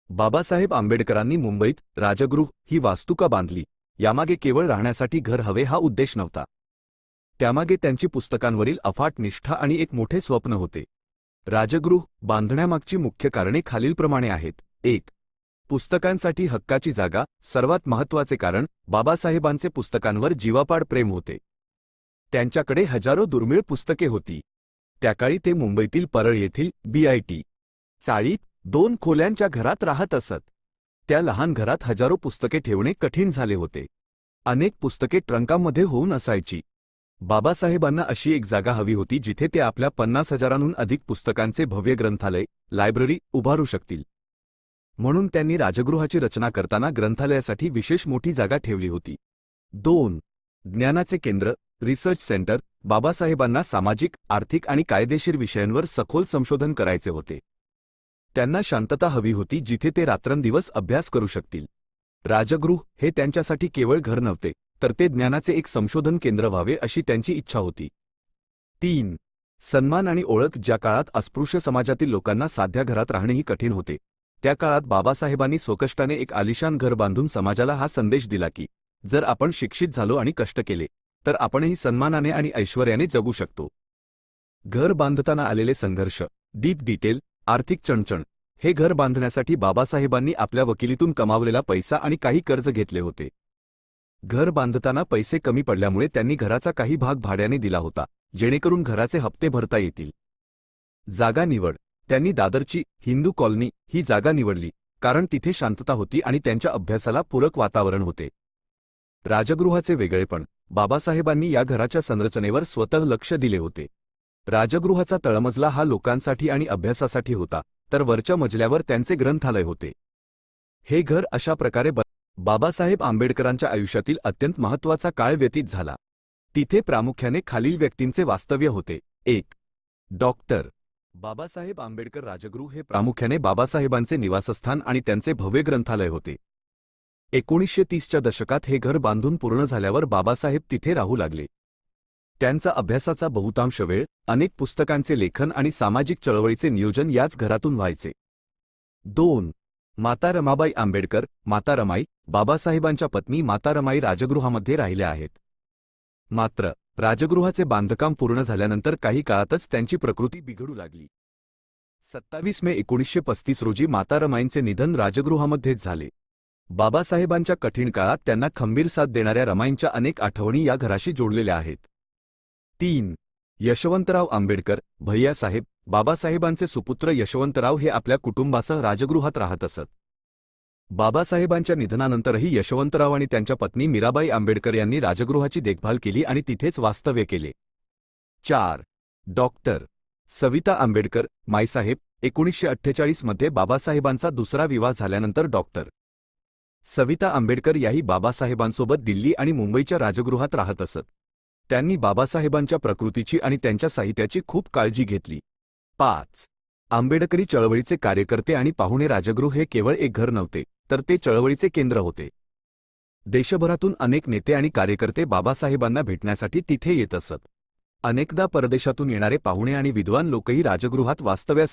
बाबासाहेब आंबेडकरांनी मुंबईत राजगृह ही वास्तू का बांधली, यामागे केवळ राहण्यासाठी घर हवे हा उद्देश नव्हता. त्यामागे त्यांची पुस्तकांवरील अफाट निष्ठा आणि एक मोठे स्वप्न होते. राजगृह बांधण्यामागची मुख्य कारणे खालीलप्रमाणे आहेत. 1. पुस्तकांसाठी हक्काची जागा. सर्वात महत्त्वाचे कारण बाबासाहेबांचे पुस्तकांवर जीवापाड प्रेम होते. त्यांच्याकडे हजारो दुर्मिळ पुस्तके होती. त्याकाळी ते मुंबईतील परळ येथील BIT चाळीत 2 खोल्यांच्या घरात राहत असत. त्या लहान घरात हजारो पुस्तके ठेवणे कठीण झाले होते. अनेक पुस्तके ट्रंकामध्ये होऊन असायची. बाबासाहेबांना अशी एक जागा हवी होती जिथे ते आपल्या 50,000हून अधिक पुस्तकांचे भव्य ग्रंथालय, लायब्ररी उभारू शकतील. म्हणून त्यांनी राजगृहाची रचना करताना ग्रंथालयासाठी विशेष मोठी जागा ठेवली होती. 2. ज्ञानाचे केंद्र, रिसर्च सेंटर. बाबासाहेबांना सामाजिक, आर्थिक आणि कायदेशीर विषयांवर सखोल संशोधन करायचे होते. त्यांना शांतता हवी होती जिथे ते रात्रंदिवस अभ्यास करू शकतील. राजगृह हे त्यांच्यासाठी केवळ घर नव्हते, तर ते ज्ञानाचे एक संशोधन केंद्र व्हावे अशी त्यांची इच्छा होती. 3. सन्मान आणि ओळख. ज्या काळात अस्पृश्य समाजातील लोकांना साध्या घरात राहणेही कठीण होते, त्या काळात बाबासाहेबांनी स्वकष्टाने एक आलिशान घर बांधून समाजाला हा संदेश दिला की जर आपण शिक्षित झालो आणि कष्ट केले तर आपणही सन्मानाने आणि ऐश्वर्याने जगू शकतो. घर बांधताना आलेले संघर्ष, डीप डिटेल, आर्थिक चणचण. हे घर बांधण्यासाठी बाबासाहेबांनी आपल्या वकिलीतून कमावलेला पैसा आणि काही कर्ज घेतले होते. घर बांधताना पैसे कमी पडल्यामुळे त्यांनी घराचा काही भाग भाड्याने दिला होता, जेणेकरून घराचे हप्ते भरता येतील. जागा निवड. त्यांनी दादरची हिंदू कॉलनी ही जागा निवडली, कारण तिथे शांतता होती आणि त्यांच्या अभ्यासाला पूरक वातावरण होते. राजगृहाचे वेगळेपण. बाबासाहेबांनी या घराच्या संरचनेवर स्वतः लक्ष दिले होते. राजगृहाचा तळमजला हा लोकांसाठी आणि अभ्यासासाठी होता, तर वरच्या मजल्यावर त्यांचे ग्रंथालय होते. हे घर अशा प्रकारे बाबासाहेब आंबेडकरांच्या आयुष्यातील अत्यंत महत्त्वाचा काळ व्यतीत झाला. तिथे प्रामुख्याने खालील व्यक्तींचे वास्तव्य होते. 1. डॉक्टर बाबासाहेब आंबेडकर. राजगृह हे प्रामुख्याने बाबासाहेबांचे निवासस्थान आणि त्यांचे भव्य ग्रंथालय होते. 1930च्या दशकात हे घर बांधून पूर्ण झाल्यावर बाबासाहेब तिथे राहू लागले. त्यांचा अभ्यासाचा बहुतांश वेळ, अनेक पुस्तकांचे लेखन आणि सामाजिक चळवळीचे नियोजन याच घरातून व्हायचे. 2. माता रमाबाई आंबेडकर. माता रमाई बाबासाहेबांच्या पत्नी माता रमाई राजगृहामध्ये राहिल्या आहेत. मात्र राजगृहाचे बांधकाम पूर्ण झाल्यानंतर काही काळातच त्यांची प्रकृती बिघडू लागली. 27 मे 1935 रोजी माता रमाईंचे निधन राजगृहामध्येच झाले. बाबासाहेबांच्या कठीण काळात त्यांना खंबीर साथ देणाऱ्या रमाईंच्या अनेक आठवणी या घराशी जोडलेल्या आहेत. 3. यशवंतराव आंबेडकर. भैयासाहेब बाबासाहेबांचे सुपुत्र यशवंतराव हे आपल्या कुटुंबासह राजगृहात राहत असत. बाबासाहेबांच्या निधनानंतरही यशवंतराव आणि त्यांच्या पत्नी मीराबाई आंबेडकर यांनी राजगृहाची देखभाल केली आणि तिथेच वास्तव्य केले. 4. डॉक्टर सविता आंबेडकर. माईसाहेब. 1948 मध्ये बाबासाहेबांचा दुसरा विवाह झाल्यानंतर डॉक्टर सविता आंबेडकर याही बाबासाहेबांसोबत दिल्ली आणि मुंबईच्या राजगृहात राहत असत. त्यांनी बाबासाहेबांच्या प्रकृतीची आणि त्यांच्या साहित्याची खूप काळजी घेतली. 5. आंबेडकरी चळवळीचे कार्यकर्ते आणि पाहुणे. राजगृह हे केवळ एक घर नव्हते, तर ते चळवळीचे केंद्र होते. देशभरातून अनेक नेते आणि कार्यकर्ते बाबासाहेबांना भेटण्यासाठी तिथे येत असत. अनेकदा परदेशातून येणारे पाहुणे आणि विद्वान लोकही राजगृहात वास्तव्यास